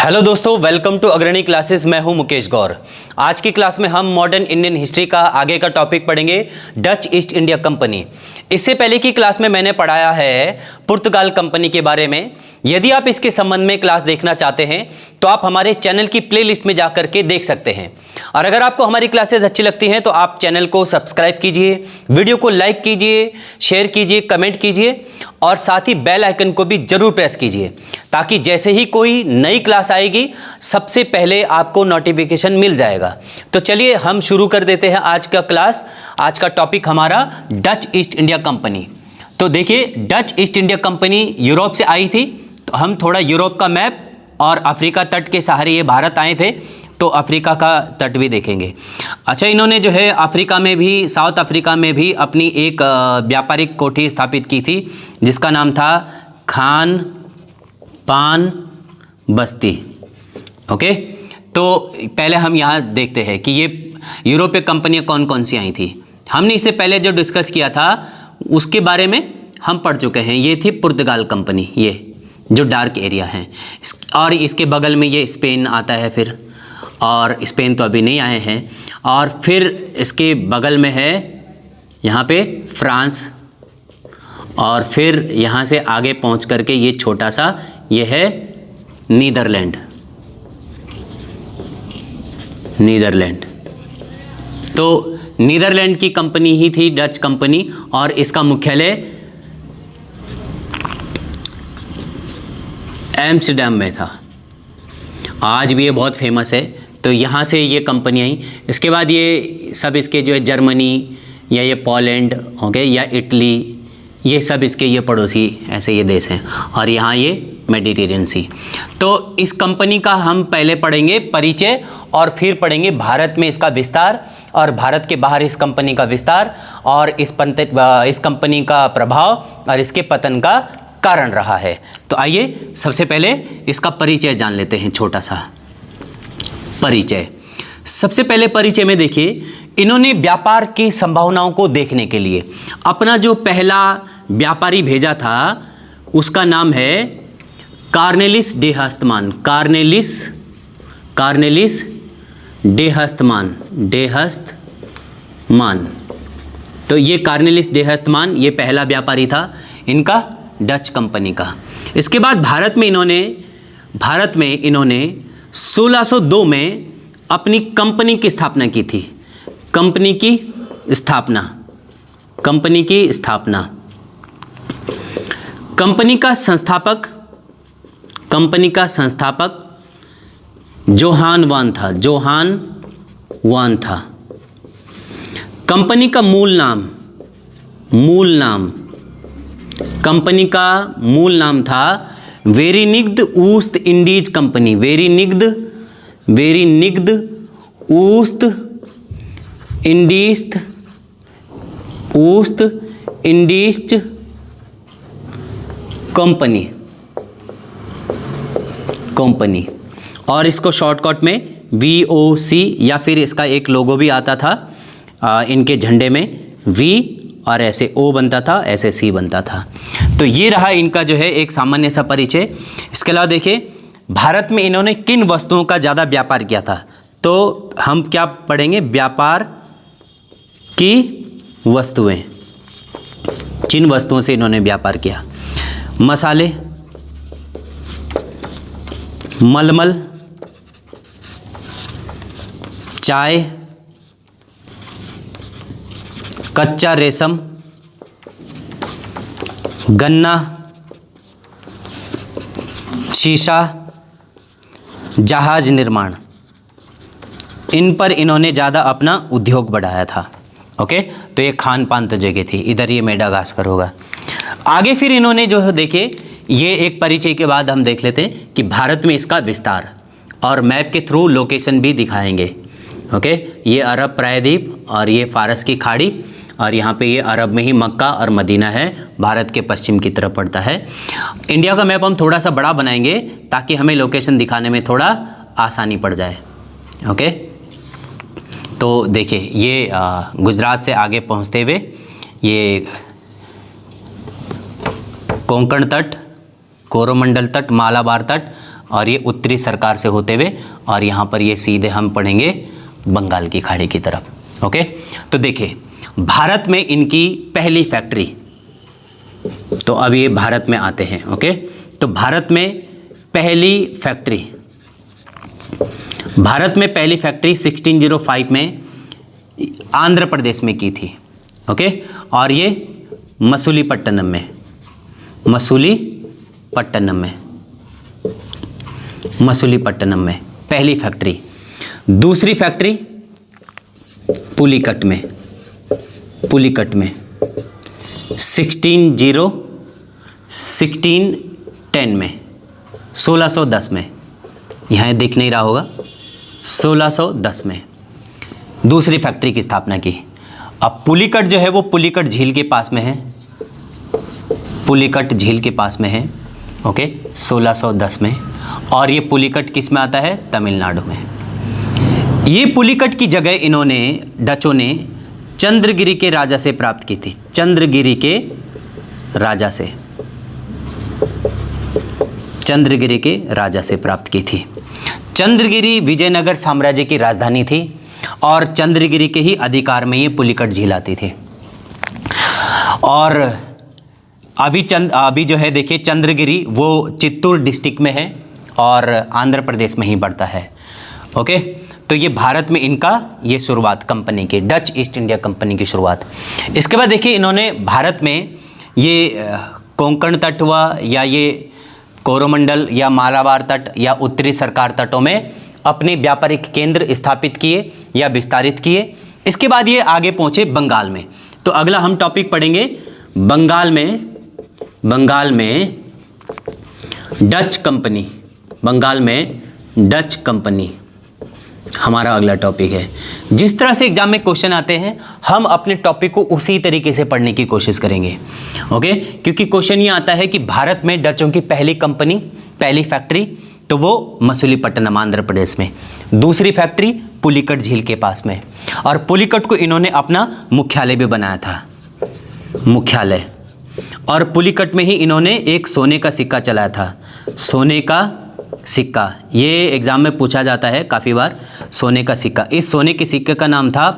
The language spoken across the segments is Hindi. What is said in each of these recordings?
हेलो दोस्तों, वेलकम टू अग्रणी क्लासेस। मैं हूं मुकेश गौर। आज की क्लास में हम मॉडर्न इंडियन हिस्ट्री का आगे का टॉपिक पढ़ेंगे, डच ईस्ट इंडिया कंपनी। इससे पहले की क्लास में मैंने पढ़ाया है पुर्तगाल कंपनी के बारे में। यदि आप इसके संबंध में क्लास देखना चाहते हैं तो आप हमारे चैनल की प्लेलिस्ट में जाकर के देख सकते हैं। और अगर आपको हमारी क्लासेस अच्छी लगती हैं तो आप चैनल को सब्सक्राइब कीजिए, वीडियो को लाइक कीजिए, शेयर कीजिए, कमेंट कीजिए और साथ ही बेल आइकन को भी जरूर प्रेस कीजिए, ताकि जैसे ही कोई नई क्लास आएगी सबसे पहले आपको नोटिफिकेशन मिल जाएगा। तो चलिए हम शुरू कर देते हैं आज का क्लास। आज का टॉपिक हमारा डच ईस्ट इंडिया कंपनी। तो देखिए, Dutch east India company Europe से आई थी। तो हम थोड़ा यूरोप का मैप और अफ्रीका तट के सहारे ये भारत आए थे, तो अफ्रीका का तट भी देखेंगे। अच्छा, इन्होंने जो है अफ्रीका में भी, साउथ अफ्रीका में भी अपनी एक व्यापारिक कोठी स्थापित की थी जिसका नाम था खान पान बस्ती। ओके, तो पहले हम यहाँ देखते हैं कि ये यूरोपीय कंपनियाँ कौन कौन सी आई थी। हमने इससे पहले जो डिस्कस किया था उसके बारे में हम पढ़ चुके हैं। ये थी पुर्तगाल कंपनी, ये जो डार्क एरिया है, और इसके बगल में ये स्पेन आता है फिर, और स्पेन तो अभी नहीं आए हैं। और फिर इसके बगल में है यहाँ पे फ्रांस, और फिर यहाँ से आगे पहुँच करके ये छोटा सा ये है नीदरलैंड। तो नीदरलैंड की कंपनी ही थी डच कंपनी, और इसका मुख्यालय एम्स्टर्डम में था। आज भी ये बहुत फेमस है। तो यहाँ से ये कंपनी आई। इसके बाद ये सब इसके जो है जर्मनी या ये पोलैंड, ओके, या इटली, ये सब इसके ये पड़ोसी ऐसे ये देश हैं, और यहाँ ये मेडिटेरियन सी। तो इस कंपनी का हम पहले पढ़ेंगे परिचय, और फिर पढ़ेंगे भारत में इसका विस्तार, और भारत के बाहर इस कंपनी का विस्तार, और इस कंपनी का प्रभाव और इसके पतन का कारण रहा है। तो आइए सबसे पहले इसका परिचय जान लेते हैं। छोटा सा परिचय। सबसे पहले परिचय में देखिए, इन्होंने व्यापार की संभावनाओं को देखने के लिए अपना जो पहला व्यापारी भेजा था उसका नाम है कार्नेलिस डे हस्तमान। कार्नेलिस डे हस्तमान। तो ये कार्नेलिस डे हस्तमान ये पहला व्यापारी था इनका, डच कंपनी का। इसके बाद भारत में इन्होंने 1602 में अपनी कंपनी की स्थापना की थी। कंपनी की स्थापना। कंपनी का संस्थापक जोहान वान था। कंपनी का मूल नाम था वेरिनिग्ड ऊस्ट इंडीज कंपनी। वेरिनिग्ड ऊस्ट इंडीज कंपनी, और इसको शॉर्टकट में VOC, या फिर इसका एक लोगो भी आता था इनके झंडे में, V और ऐसे O बनता था, ऐसे C बनता था। तो ये रहा इनका जो है एक सामान्य सा परिचय। इसके अलावा देखिए, भारत में इन्होंने किन वस्तुओं का ज़्यादा व्यापार किया था। तो हम क्या पढ़ेंगे, व्यापार की वस्तुएं। जिन वस्तुओं से इन्होंने व्यापार किया, मसाले, मलमल, चाय, कच्चा रेशम, गन्ना, शीशा, जहाज निर्माण, इन पर इन्होंने ज़्यादा अपना उद्योग बढ़ाया था। ओके, तो ये खान पान तो जगह थी, इधर ये मेडागास्कर होगा। आगे फिर इन्होंने जो है देखिए, ये एक परिचय के बाद हम देख लेते हैं कि भारत में इसका विस्तार, और मैप के थ्रू लोकेशन भी दिखाएंगे। ओके, ये अरब प्रायद्वीप और ये फारस की खाड़ी, और यहाँ पे ये अरब में ही मक्का और मदीना है, भारत के पश्चिम की तरफ पड़ता है। इंडिया का मैप हम थोड़ा सा बड़ा बनाएंगे ताकि हमें लोकेशन दिखाने में थोड़ा आसानी पड़ जाए। ओके, तो देखिए, ये गुजरात से आगे पहुँचते हुए ये कोंकण तट, कोरोमंडल तट, मालाबार तट, और ये उत्तरी सरकार से होते हुए, और यहाँ पर ये सीधे हम पढ़ेंगे बंगाल की खाड़ी की तरफ। ओके, तो देखिए भारत में इनकी पहली फैक्ट्री, तो अब ये भारत में आते हैं। ओके, तो भारत में पहली फैक्ट्री 1605 में आंध्र प्रदेश में की थी। ओके, और ये मसूलीपट्टनम में पहली फैक्ट्री। दूसरी फैक्ट्री पुलिकट में 1610 में, यहाँ दिख नहीं रहा होगा, 1610 में दूसरी फैक्ट्री की स्थापना की। अब पुलिकट जो है वो पुलिकट झील के पास में है, ओके, 1610 में। और ये पुलिकट किस में आता है? तमिलनाडु में। ये पुलिकट की जगह इन्होंने, डचों ने चंद्रगिरी के राजा से प्राप्त की थी। चंद्रगिरी के राजा से प्राप्त की थी। चंद्रगिरी विजयनगर साम्राज्य की राजधानी थी और चंद्रगिरी के ही अधिकार में ये पुलिकट झील आती थी। और अभी जो है देखिए चंद्रगिरी वो चित्तूर डिस्ट्रिक्ट में है और आंध्र प्रदेश में ही पड़ता है। ओके, तो ये भारत में इनका ये शुरुआत कंपनी की, डच ईस्ट इंडिया कंपनी की शुरुआत। इसके बाद देखिए इन्होंने भारत में ये कोंकण तट हुआ या ये कोरोमंडल या मालाबार तट या उत्तरी सरकार तटों में अपने व्यापारिक केंद्र स्थापित किए या विस्तारित किए। इसके बाद ये आगे पहुंचे बंगाल में। तो अगला हम टॉपिक पढ़ेंगे बंगाल में डच कंपनी हमारा अगला टॉपिक है। जिस तरह से एग्जाम में क्वेश्चन आते हैं हम अपने टॉपिक को उसी तरीके से पढ़ने की कोशिश करेंगे। ओके, क्योंकि क्वेश्चन ये आता है कि भारत में डचों की पहली फैक्ट्री, तो वो मसूलीपट्टनम आंध्र प्रदेश में। दूसरी फैक्ट्री पुलिकट झील के पास में, और पुलिकट को इन्होंने अपना मुख्यालय भी बनाया था, और पुलिकट में ही इन्होंने एक सोने का सिक्का चलाया था। सोने का सिक्का, ये एग्जाम में पूछा जाता है काफ़ी बार, सोने का सिक्का। इस सोने के सिक्के का नाम था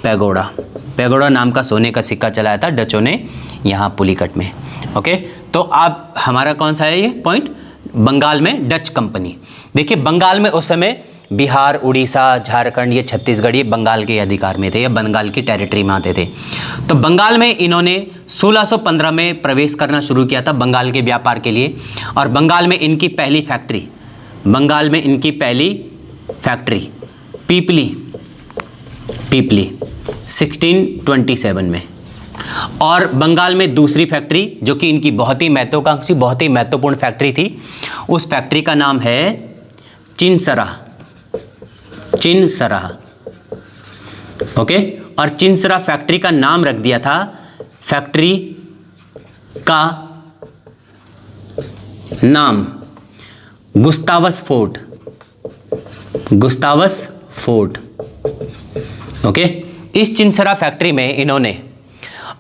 पैगोडा नाम का सोने का सिक्का चलाया था डचों ने यहाँ पुलिकट में। ओके, तो अब हमारा कौन सा है ये पॉइंट? बंगाल में डच कंपनी। देखिए बंगाल में उस समय बिहार, उड़ीसा, झारखंड, ये छत्तीसगढ़, ये बंगाल के अधिकार में थे या बंगाल की टेरिटरी में आते थे। तो बंगाल में इन्होंने 1615 में प्रवेश करना शुरू किया था बंगाल के व्यापार के लिए, और बंगाल में इनकी पहली फैक्ट्री पीपली 1627 में। और बंगाल में दूसरी फैक्ट्री जो कि इनकी बहुत ही महत्वाकांक्षी, बहुत ही महत्वपूर्ण फैक्ट्री थी, उस फैक्ट्री का नाम है चिनसरा। ओके, और चिनसरा फैक्ट्री का नाम रख दिया था, फैक्ट्री का नाम गुस्तावस फोर्ट। ओके, इस चिनसरा फैक्ट्री में इन्होंने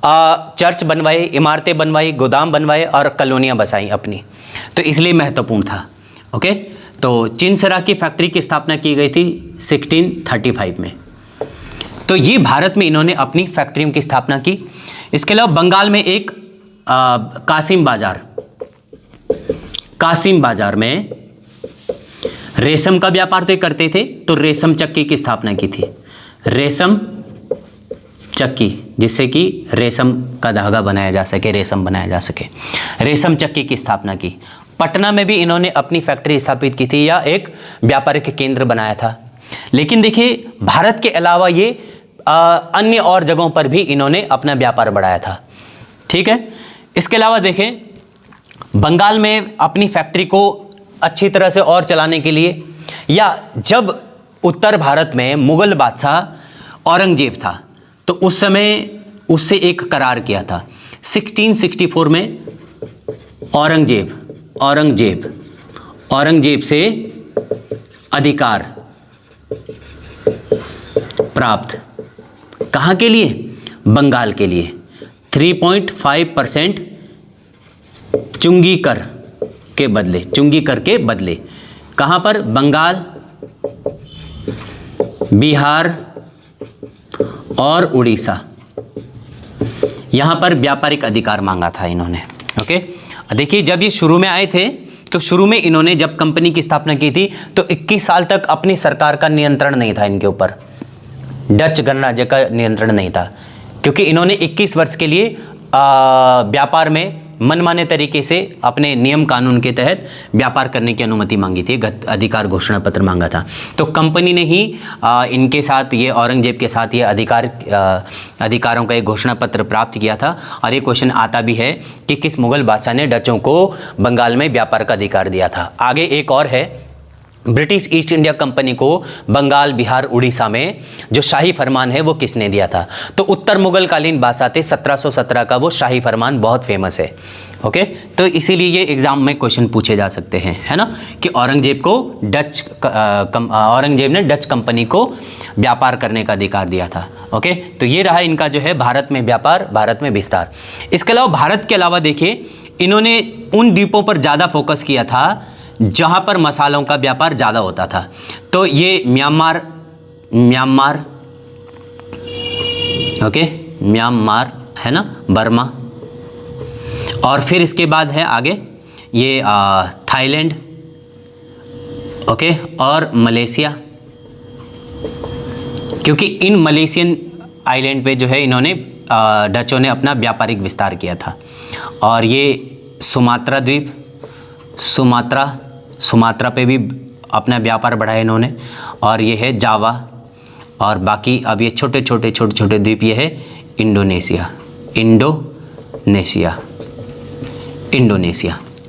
चर्च बनवाए, इमारतें बनवाई, गोदाम बनवाए और कॉलोनियाँ बसाई अपनी, तो इसलिए महत्वपूर्ण था। ओके, तो चिनसरा की फैक्ट्री की स्थापना की गई थी 1635 में। तो ये भारत में इन्होंने अपनी फैक्ट्रियों की स्थापना की। इसके अलावा बंगाल में एक कासिम बाजार में रेशम का व्यापार तो करते थे, तो रेशम चक्की की स्थापना की थी। रेशम चक्की, जिससे कि रेशम का धागा बनाया जा सके, रेशम बनाया जा सके, रेशम चक्की की स्थापना की। पटना में भी इन्होंने अपनी फैक्ट्री स्थापित की थी या एक व्यापारिक केंद्र बनाया था। लेकिन देखिए भारत के अलावा ये अन्य और जगहों पर भी इन्होंने अपना व्यापार बढ़ाया था। ठीक है, इसके अलावा देखें बंगाल में अपनी फैक्ट्री को अच्छी तरह से और चलाने के लिए, या जब उत्तर भारत में मुगल बादशाह औरंगजेब था तो उस समय उससे एक करार किया था 1664 में। औरंगजेब से अधिकार प्राप्त, कहाँ के लिए? बंगाल के लिए। 3.5% चुंगी कर के बदले, चुंगी कर के बदले। कहाँ पर? बंगाल, बिहार और उड़ीसा, यहाँ पर व्यापारिक अधिकार मांगा था इन्होंने। ओके, देखिए जब ये शुरू में आए थे तो शुरू में इन्होंने जब कंपनी की स्थापना की थी तो 21 साल तक अपनी सरकार का नियंत्रण नहीं था इनके ऊपर, डच गणराज्य का नियंत्रण नहीं था, क्योंकि इन्होंने 21 वर्ष के लिए व्यापार में मनमाने तरीके से अपने नियम कानून के तहत व्यापार करने की अनुमति मांगी थी, अधिकार घोषणा पत्र मांगा था। तो कंपनी ने ही इनके साथ, ये औरंगजेब के साथ ये अधिकारों का एक घोषणा पत्र प्राप्त किया था। और ये क्वेश्चन आता भी है कि किस मुगल बादशाह ने डचों को बंगाल में व्यापार का अधिकार दिया था। आगे एक और है, ब्रिटिश ईस्ट इंडिया कंपनी को बंगाल, बिहार, उड़ीसा में जो शाही फरमान है वो किसने दिया था? तो उत्तर मुगल कालीन बादशाह थे, 1717 का वो शाही फरमान बहुत फेमस है। ओके, तो इसीलिए ये एग्जाम में क्वेश्चन पूछे जा सकते हैं, है ना, कि औरंगजेब ने डच कंपनी को व्यापार करने का अधिकार दिया था। ओके, तो ये रहा इनका जो है भारत में व्यापार, भारत में विस्तार। इसके अलावा भारत के अलावा देखिए इन्होंने उन द्वीपों पर ज़्यादा फोकस किया था जहाँ पर मसालों का व्यापार ज़्यादा होता था। तो ये म्यांमार, ओके, म्यांमार है ना, बर्मा, और फिर इसके बाद है आगे ये थाईलैंड, ओके, और मलेशिया, क्योंकि इन मलेशियन आइलैंड पे जो है इन्होंने डचों ने अपना व्यापारिक विस्तार किया था। और ये सुमात्रा द्वीप, सुमात्रा पे भी अपना व्यापार बढ़ाया इन्होंने। और ये है जावा, और बाकी अब ये छोटे छोटे द्वीप ये है इंडोनेशिया।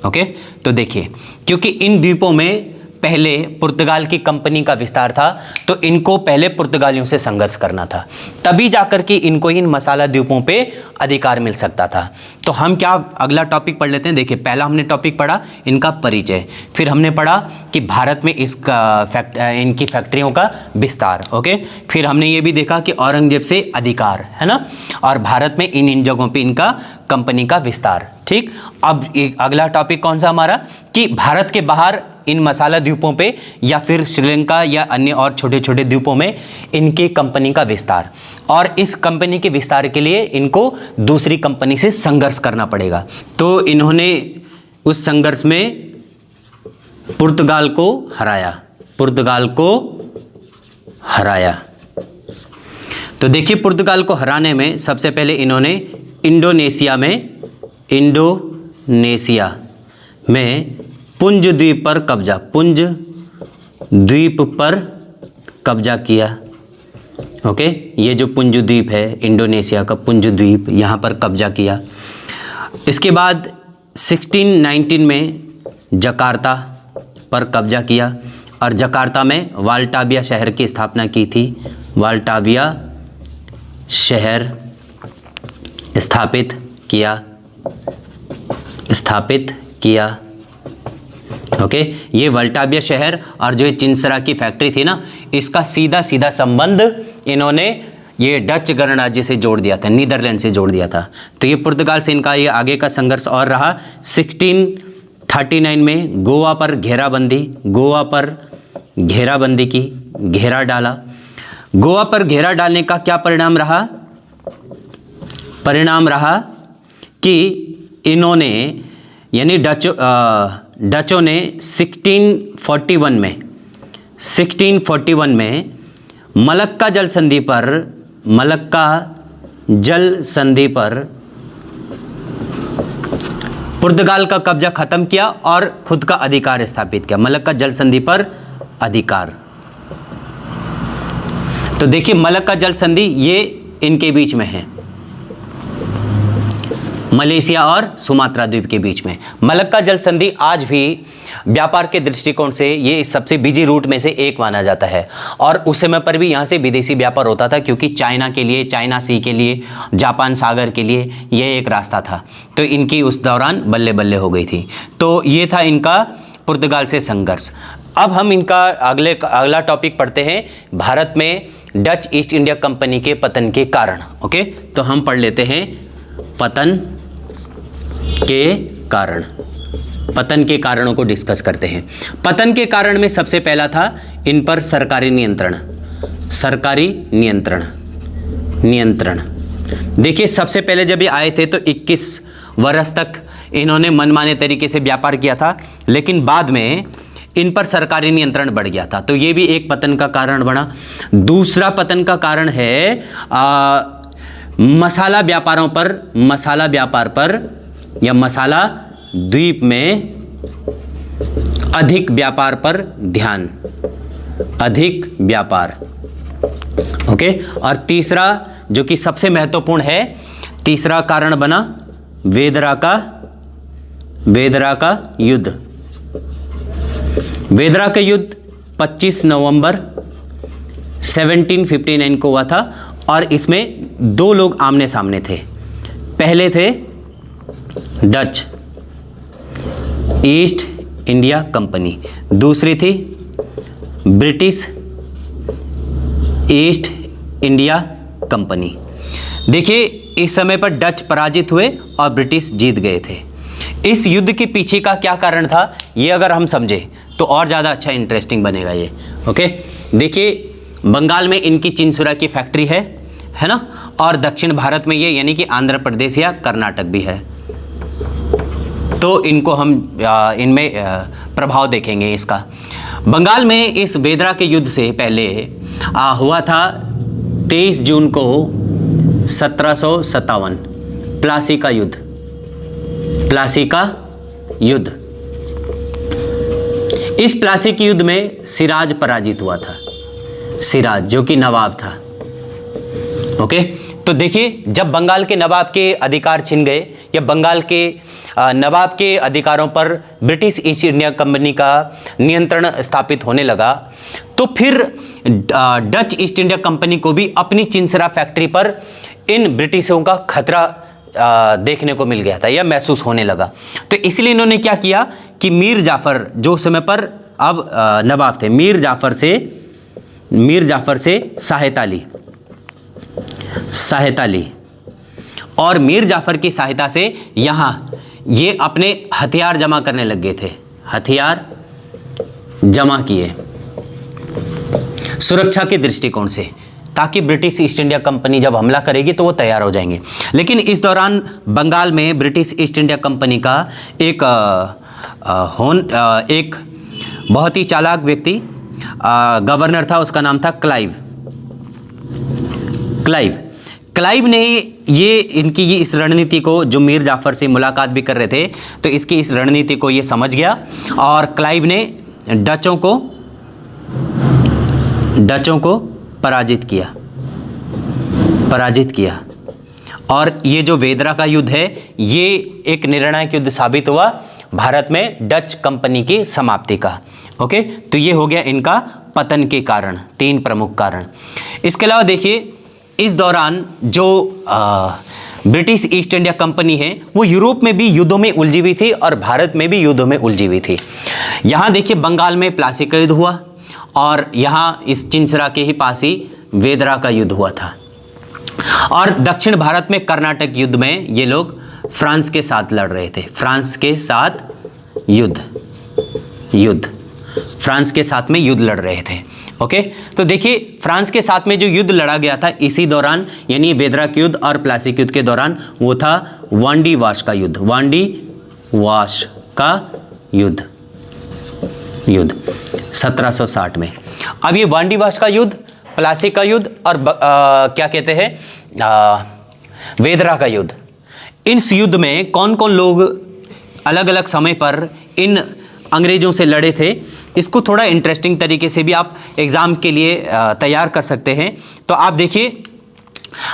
ओके, तो देखिए क्योंकि इन द्वीपों में पहले पुर्तगाल की कंपनी का विस्तार था तो इनको पहले पुर्तगालियों से संघर्ष करना था, तभी जाकर के इनको इन मसाला द्वीपों पे अधिकार मिल सकता था। तो हम क्या अगला टॉपिक पढ़ लेते हैं। देखिए पहला हमने टॉपिक पढ़ा इनका परिचय, फिर हमने पढ़ा कि भारत में इनकी फैक्ट्रियों का विस्तार। ओके, फिर हमने ये भी देखा कि औरंगजेब से अधिकार, है ना, और भारत में इन जगहों पे इनका कंपनी का विस्तार। ठीक, अब अगला टॉपिक कौन सा हमारा, कि भारत के बाहर इन मसाला द्वीपों पे या फिर श्रीलंका या अन्य और छोटे छोटे द्वीपों में इनकी कंपनी का विस्तार, और इस कंपनी के विस्तार के लिए इनको दूसरी कंपनी से संघर्ष करना पड़ेगा। तो इन्होंने उस संघर्ष में पुर्तगाल को हराया। तो देखिए पुर्तगाल को हराने में सबसे पहले इन्होंने इंडोनेशिया में पुंज द्वीप पर कब्जा किया। ओके, ये जो पुंज द्वीप है इंडोनेशिया का पुंज द्वीप, यहाँ पर कब्जा किया। इसके बाद 1619 में जकार्ता पर कब्जा किया और जकार्ता में वाल्टाविया शहर की स्थापना की थी। वाल्टाविया शहर स्थापित किया। ओके, ये वाल्टाविया शहर और जो चिंसरा की फैक्ट्री थी ना, इसका सीधा संबंध इन्होंने ये डच गणराज्य से जोड़ दिया था, नीदरलैंड से जोड़ दिया था। तो ये पुर्तगाल से इनका ये आगे का संघर्ष और रहा। 1639 में गोवा पर घेराबंदी की, घेरा डाला। गोवा पर घेरा डालने का क्या परिणाम रहा? परिणाम रहा कि इन्होंने यानी डचों ने 1641 में मलक्का जल संधि पर पुर्तगाल का कब्जा खत्म किया और खुद का अधिकार स्थापित किया। मलक्का जल संधि पर अधिकार। तो देखिए मलक्का जल संधि ये इनके बीच में है, मलेशिया और सुमात्रा द्वीप के बीच में। मलक्का जल संधि आज भी व्यापार के दृष्टिकोण से ये सबसे बिजी रूट में से एक माना जाता है, और उस समय पर भी यहाँ से विदेशी व्यापार होता था, क्योंकि चाइना के लिए, चाइना सी के लिए, जापान सागर के लिए यह एक रास्ता था। तो इनकी उस दौरान बल्ले बल्ले हो गई थी। तो ये था इनका पुर्तगाल से संघर्ष। अब हम इनका अगला टॉपिक पढ़ते हैं, भारत में डच ईस्ट इंडिया कंपनी के पतन के कारण। ओके, तो हम पढ़ लेते हैं पतन के कारण। पतन के कारणों को डिस्कस करते हैं। पतन के कारण में सबसे पहला था इन पर सरकारी नियंत्रण। सरकारी नियंत्रण देखिए, सबसे पहले जब ये आए थे तो 21 वर्ष तक इन्होंने मनमाने तरीके से व्यापार किया था, लेकिन बाद में इन पर सरकारी नियंत्रण बढ़ गया था, तो ये भी एक पतन का कारण बना। दूसरा पतन का कारण है मसाला व्यापारों पर, मसाला व्यापार पर या मसाला द्वीप में अधिक व्यापार पर ध्यान, अधिक व्यापार। ओके, और तीसरा जो कि सबसे महत्वपूर्ण है, तीसरा कारण बना वेदरा का युद्ध। वेदरा का युद्ध 25 नवंबर 1759 को हुआ था और इसमें दो लोग आमने सामने थे। पहले थे डच ईस्ट इंडिया कंपनी, दूसरी थी ब्रिटिश ईस्ट इंडिया कंपनी। देखिए, इस समय पर डच पराजित हुए और ब्रिटिश जीत गए थे। इस युद्ध के पीछे का क्या कारण था, ये अगर हम समझे तो और ज़्यादा अच्छा इंटरेस्टिंग बनेगा ये। ओके, देखिए, बंगाल में इनकी चिनसुरा की फैक्ट्री है ना, और दक्षिण भारत में ये यानी कि आंध्र प्रदेश या कर्नाटक भी है, तो इनको हम इनमें प्रभाव देखेंगे इसका। बंगाल में इस वेदरा के युद्ध से पहले हुआ था 23 जून को 1757 प्लासी का युद्ध। प्लासी का युद्ध, इस प्लासी के युद्ध में सिराज पराजित हुआ था, सिराज जो कि नवाब था। ओके, तो देखिए, जब बंगाल के नवाब के अधिकार छिन गए या बंगाल के नवाब के अधिकारों पर ब्रिटिश ईस्ट इंडिया कंपनी का नियंत्रण स्थापित होने लगा, तो फिर डच ईस्ट इंडिया कंपनी को भी अपनी चिनसरा फैक्ट्री पर इन ब्रिटिशों का खतरा देखने को मिल गया था या महसूस होने लगा। तो इसलिए इन्होंने क्या किया कि मीर जाफर, जो समय पर अब नवाब थे, मीर जाफर से सहायता ली और मीर जाफर की सहायता से यहाँ ये अपने हथियार जमा करने लग गए थे, हथियार जमा किए सुरक्षा के दृष्टिकोण से, ताकि ब्रिटिश ईस्ट इंडिया कंपनी जब हमला करेगी तो वो तैयार हो जाएंगे। लेकिन इस दौरान बंगाल में ब्रिटिश ईस्ट इंडिया कंपनी का एक बहुत ही चालाक व्यक्ति गवर्नर था, उसका नाम था क्लाइव ने ये इनकी इस रणनीति को, जो मीर जाफर से मुलाकात भी कर रहे थे, तो इसकी इस रणनीति को ये समझ गया और क्लाइव ने डचों को पराजित किया और ये जो वेदरा का युद्ध है, ये एक निर्णायक युद्ध साबित हुआ भारत में डच कंपनी की समाप्ति का। ओके, तो ये हो गया इनका पतन के कारण, 3 प्रमुख कारण। इसके अलावा देखिए, इस दौरान जो ब्रिटिश ईस्ट इंडिया कंपनी है वो यूरोप में भी युद्धों में उलझी हुई थी और भारत में भी युद्धों में उलझी हुई थी। यहाँ देखिए, बंगाल में प्लासी का युद्ध हुआ और यहाँ इस चिनसरा के ही पास ही वेदरा का युद्ध हुआ था। और दक्षिण भारत में कर्नाटक युद्ध में ये लोग फ्रांस के साथ लड़ रहे थे, फ्रांस के साथ फ्रांस के साथ में युद्ध लड़ रहे थे। ओके, तो देखिए, फ्रांस के साथ में जो युद्ध लड़ा गया था इसी दौरान, यानी वेदरा के युद्ध और प्लासी के युद्ध के दौरान, वो था वांडी वाश का युद्ध 1760 में। अब ये वांडी वाश का युद्ध, प्लासी का युद्ध और क्या कहते हैं वेदरा का युद्ध, इस युद्ध में कौन कौन लोग अलग अलग समय पर इन अंग्रेजों से लड़े थे, इसको थोड़ा इंटरेस्टिंग तरीके से भी आप एग्ज़ाम के लिए तैयार कर सकते हैं। तो आप देखिए,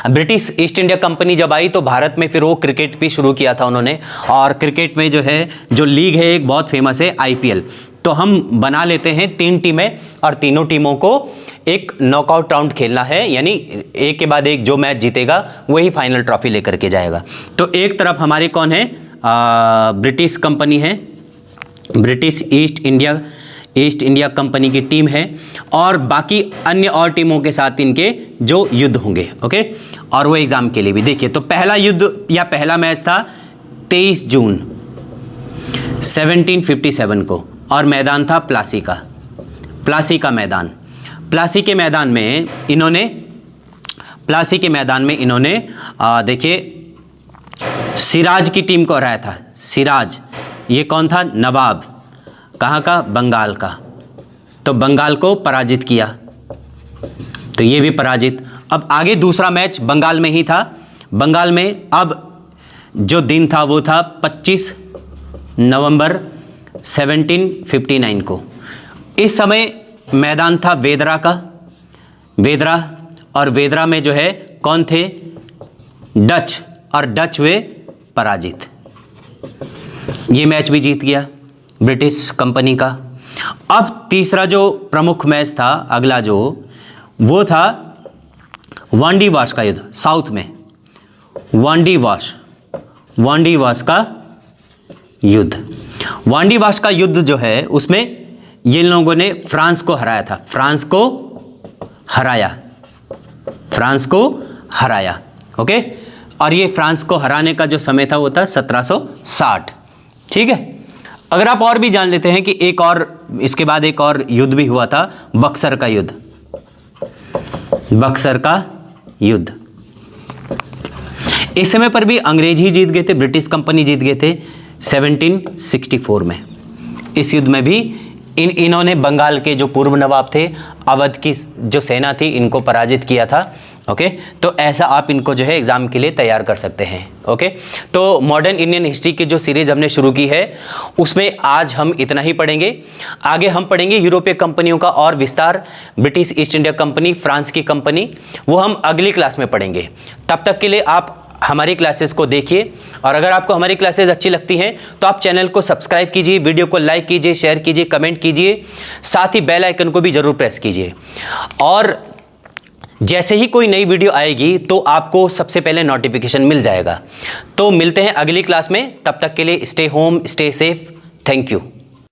ब्रिटिश ईस्ट इंडिया कंपनी जब आई तो भारत में फिर वो क्रिकेट भी शुरू किया था उन्होंने, और क्रिकेट में जो है जो लीग है एक बहुत फेमस है IPL। तो हम बना लेते हैं 3 टीमें और तीनों टीमों को एक नॉकआउट राउंड खेलना है, यानी एक के बाद एक जो मैच जीतेगा वही फाइनल ट्रॉफी लेकर के जाएगा। तो एक तरफ हमारी कौन है, ब्रिटिश कंपनी है, ब्रिटिश ईस्ट इंडिया कंपनी की टीम है और बाकी अन्य और टीमों के साथ इनके जो युद्ध होंगे। ओके, और वो एग्जाम के लिए भी देखिए, तो पहला युद्ध या पहला मैच था 23 जून 1757 को, और मैदान था प्लासी का, प्लासी का मैदान। प्लासी के मैदान में इन्होंने, प्लासी के मैदान में इन्होंने देखिए सिराज की टीम को हराया था। सिराज, ये कौन था? नवाब। कहाँ का? बंगाल का। तो बंगाल को पराजित किया, तो ये भी पराजित। अब आगे दूसरा मैच बंगाल में ही था। बंगाल में अब जो दिन था वो था 25 नवंबर 1759 को। इस समय मैदान था वेदरा का, वेदरा, और वेदरा में जो है कौन थे? डच, और डच वे पराजित। ये मैच भी जीत गया ब्रिटिश कंपनी का। अब तीसरा जो प्रमुख मैच था अगला जो, वो था वांडी वाश का युद्ध, साउथ में वांडी वाश, वांडी वाश का युद्ध। वांडी वाश का युद्ध जो है उसमें ये लोगों ने फ्रांस को हराया था, फ्रांस को हराया, फ्रांस को हराया। ओके, और ये फ्रांस को हराने का जो समय था वो था 1760। ठीक है, अगर आप और भी जान लेते हैं कि एक और, इसके बाद एक और युद्ध भी हुआ था, बक्सर का युद्ध, बक्सर का युद्ध। इस समय पर भी अंग्रेज ही जीत गए थे, ब्रिटिश कंपनी जीत गए थे 1764 में। इस युद्ध में भी इन्होंने बंगाल के जो पूर्व नवाब थे, अवध की जो सेना थी, इनको पराजित किया था। ओके, तो ऐसा आप इनको जो है एग्जाम के लिए तैयार कर सकते हैं। ओके, तो मॉडर्न इंडियन हिस्ट्री की जो सीरीज हमने शुरू की है उसमें आज हम इतना ही पढ़ेंगे। आगे हम पढ़ेंगे यूरोपीय कंपनियों का और विस्तार, British east India company, France की कंपनी, वो हम अगली क्लास में पढ़ेंगे। तब तक के लिए आप हमारी क्लासेस को देखिए, और अगर आपको हमारी क्लासेस अच्छी लगती हैं तो आप चैनल को सब्सक्राइब कीजिए, वीडियो को लाइक कीजिए, शेयर कीजिए, कमेंट कीजिए, साथ ही बेल आइकन को भी जरूर प्रेस कीजिए। और जैसे ही कोई नई वीडियो आएगी तो आपको सबसे पहले नोटिफिकेशन मिल जाएगा। तो मिलते हैं अगली क्लास में, तब तक के लिए stay home, stay safe, thank you.